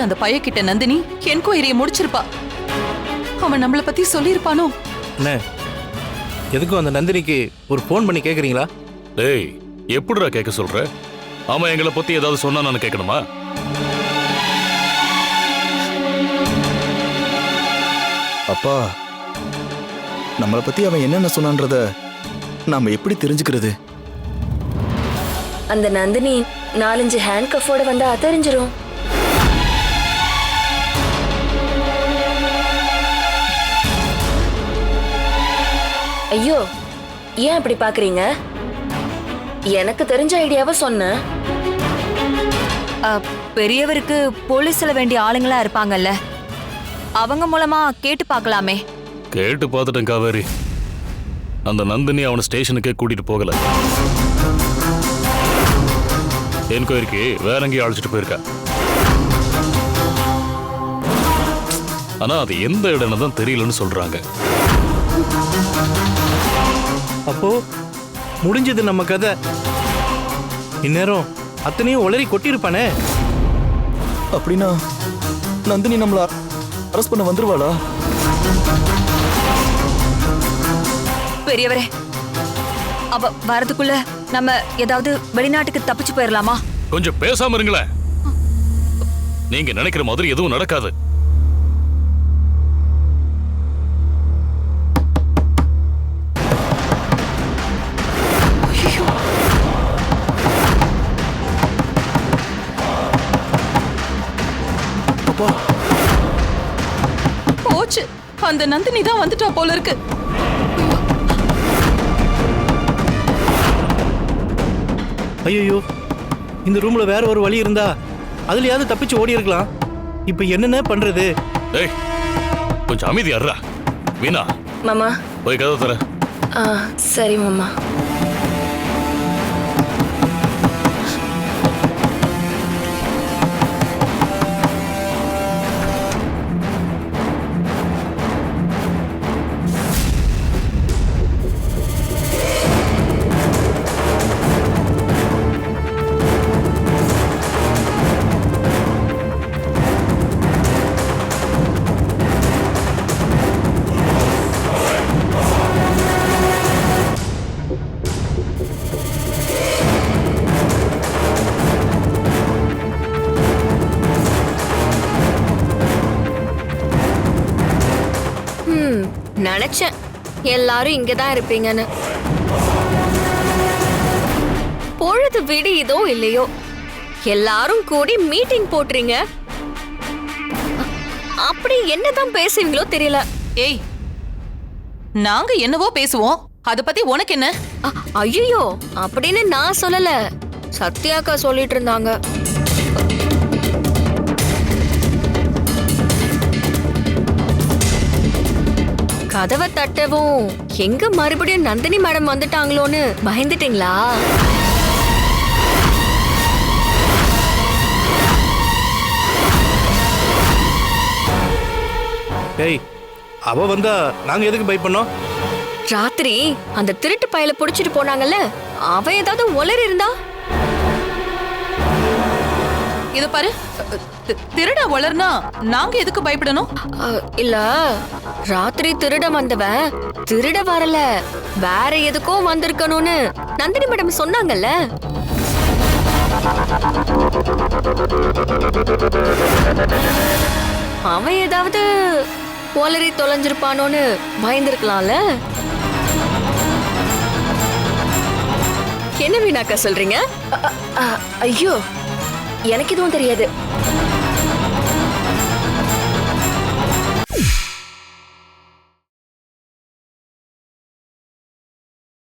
அந்த பையக்கிட்ட நந்தினி என்கொயரியை முடிச்சிருப்பா. அவன் நம்மளை பத்தி சொல்லியிருப்பானோ? அண்ணே, எதுக்கும் அந்த நந்தினிக்கு ஒரு ஃபோன் பண்ணி கேக்குறீங்களா? டேய், எப்படிடா கேட்க சொல்ற? அவன் எங்களை பத்தி ஏதாவது சொன்னா நான் கேட்கணுமா? அப்பா, நம்மளை பத்தி அவன் என்னென்ன சொன்னான்றத நாம எப்படி தெரிஞ்சுக்கிறது? அந்த நந்தினி 4-5 ஹேண்ட் கஃபோட வந்தா தெரிஞ்சிரும். ஐயோ, ஏன் இப்படி பாக்குறீங்க? எனக்கு தெரிஞ்ச ஐடியாவை சொன்னேன். பெரியவருக்கு போலீஸ்ல வேண்டிய ஆளுங்களா இருப்பாங்கல்ல, அவங்க மூலமா கேட்டு பார்க்கலாமே. கேட்டு பார்த்துட்டேன் காவேரி. அந்த நந்தினி அவனை ஸ்டேஷனுக்கே கூட்டிட்டு போகல. என்கொயரிக்கு வேற எங்கேயும் அழைச்சிட்டு போயிருக்கா. ஆனா அது எந்த இடம்னு தான் தெரியலன்னு சொல்றாங்க. அப்போ முடிஞ்சது நம்ம கதை. இந்நேரம் அத்தனையும் உளறி கொட்டிருப்பானே. அப்படின்னா நந்தினி நம்மள அரெஸ்ட் பண்ண வந்துருவாளா? பெரியவரே, அவ வரதுக்குள்ள நம்ம ஏதாவது வெளிநாட்டுக்கு தப்பிச்சு போயிடலாமா? கொஞ்சம் பேசாம இருங்களேன். நீங்க நினைக்கிற மாதிரி எதுவும் நடக்காது. போச்சு, அந்த நந்தினி தான் வந்துட்டா போல இருக்கு. ஐயோ, இந்த ரூம்ல வேற ஒரு வழி இருந்தா அதுலயாவது தப்பிச்சு ஓடி இருக்கலாம். இப்ப என்னென்ன பண்றது? ஏய், கொஞ்சம் அமைதியாடுறா. வீணா, மாமா. போய் கதை தர. சரி மாமா. நினைச்சேன் எல்லாரும் இங்கதான் இருப்பீங்கன்னு. பொழுது விடியுதோ இல்லையோ எல்லாரும் கூடி மீட்டிங் போட்டுறீங்க. அப்படி என்னதான் பேசுவீங்களோ தெரியல. ஏய், நாங்க என்னவோ பேசுவோம், அத பத்தி உனக்கு என்ன? ஐயோ, அப்படின்னு நான் சொல்லல, சத்யாக்கா சொல்லிட்டு இருந்தாங்க. கதவை தட்டவும் எங்க மறுபடியும் நந்தினி மேடம் வந்துட்டாங்களோன்னு பயந்துட்டீங்களா? ஏய், அவ வந்தா நாங்க எதுக்கு பயப்படணும்? ராத்திரி அந்த திருட்டு பயல புடிச்சிட்டு போனாங்கல்ல, அவ ஏதாவது உளறி இருந்தா? இத பாரு, திருட வளர்னா நாங்க எதுக்கு பயப்படணும்? இல்ல, ராத்திரி திருட வந்தவன் திருட வரல, வேற எதுக்கோ வந்திருக்கணும்னு நந்தினி மேடம் சொன்னாங்கல்ல. அவன் ஏதாவது உளறி தொலைஞ்சிருப்பானோன்னு பயந்துருக்கலாம்ல. என்ன வீணாக்கா சொல்றீங்க? ஐயோ, எனக்கு எதுவும் தெரியாது.